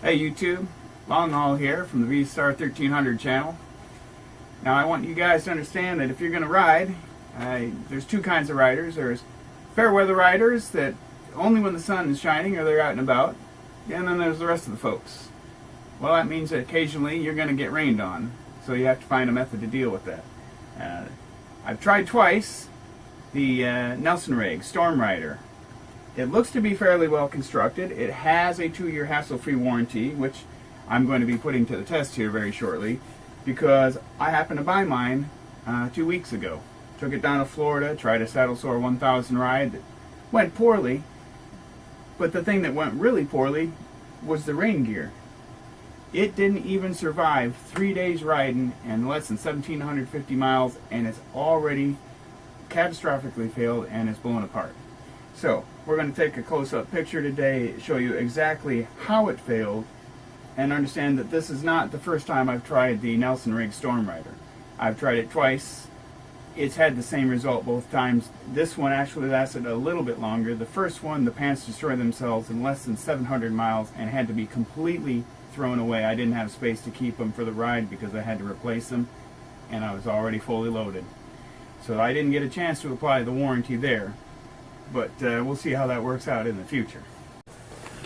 Hey YouTube, Long Haul here from the V-Star 1300 channel. Now I want you guys to understand that if you're going to ride, there's two kinds of riders. There's fair weather riders that only when the sun is shining or they're out and about, and then there's the rest of the folks. Well, that means that occasionally you're going to get rained on, so you have to find a method to deal with that. I've tried twice the Rigg Storm Rider. It looks to be fairly well constructed. It has a 2-year hassle-free warranty, which I'm going to be putting to the test here very shortly, because I happened to buy mine 2 weeks ago. Took it down to Florida, tried a Saddle Sore 1000 ride that went poorly, but the thing that went really poorly was the rain gear. It didn't even survive 3 days riding and less than 1,750 miles, and it's already catastrophically failed and it's blown apart. So we're going to take a close-up picture today, show you exactly how it failed, and understand that this is not the first time I've tried the Rigg Storm Rider. I've tried it twice. It's had the same result both times. This one actually lasted a little bit longer. The first one, the pants destroyed themselves in less than 700 miles and had to be completely thrown away. I didn't have space to keep them for the ride because I had to replace them, and I was already fully loaded. So I didn't get a chance to apply the warranty there. But we'll see how that works out in the future.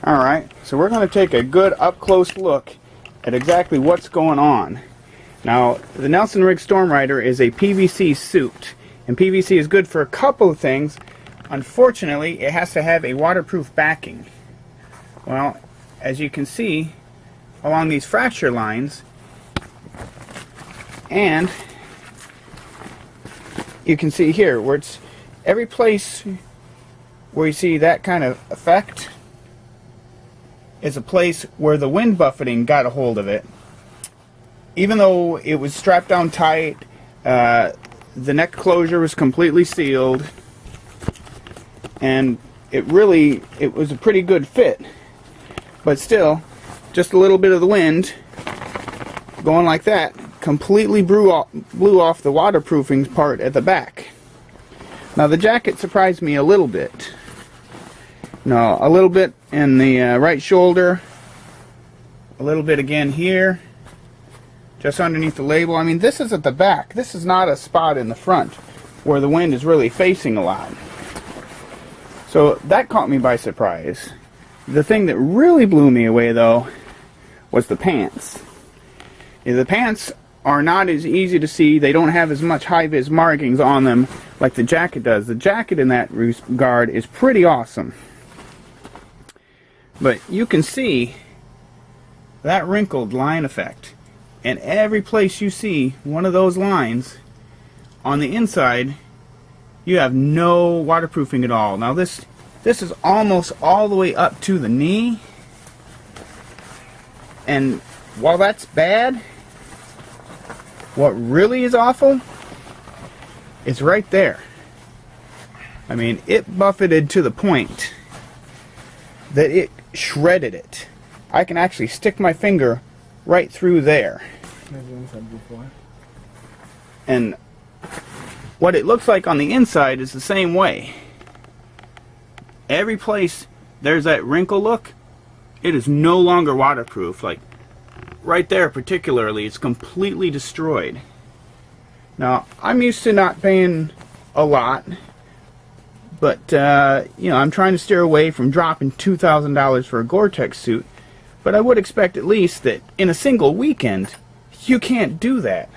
Alright, so we're going to take a good up-close look at exactly what's going on. Now, the Rigg Storm Rider is a PVC suit, and PVC is good for a couple of things. Unfortunately, it has to have a waterproof backing. Well, as you can see along these fracture lines, and you can see here where it's every place where you see that kind of effect is a place where the wind buffeting got a hold of it. Even though it was strapped down tight, the neck closure was completely sealed, and it was a pretty good fit. But still, just a little bit of the wind going like that completely blew off the waterproofing part at the back. Now the jacket surprised me a little bit. No, a little bit in the right shoulder, a little bit again here, just underneath the label. I mean, this is at the back. This is not a spot in the front where the wind is really facing a lot. So that caught me by surprise. The thing that really blew me away, though, was the pants. The pants are not as easy to see. They don't have as much high-vis markings on them like the jacket does. The jacket in that regard is pretty awesome. But you can see that wrinkled line effect. And every place you see one of those lines on the inside, you have no waterproofing at all. Now this is almost all the way up to the knee. And while that's bad, what really is awful is right there. I mean, it buffeted to the point that it shredded it. I can actually stick my finger right through there. And what it looks like on the inside is the same way. Every place there's that wrinkle look, it is no longer waterproof. Like right there particularly, it's completely destroyed. Now, I'm used to not paying a lot, but you know, I'm trying to steer away from dropping $2,000 for a Gore-Tex suit, but I would expect at least that in a single weekend, you can't do that.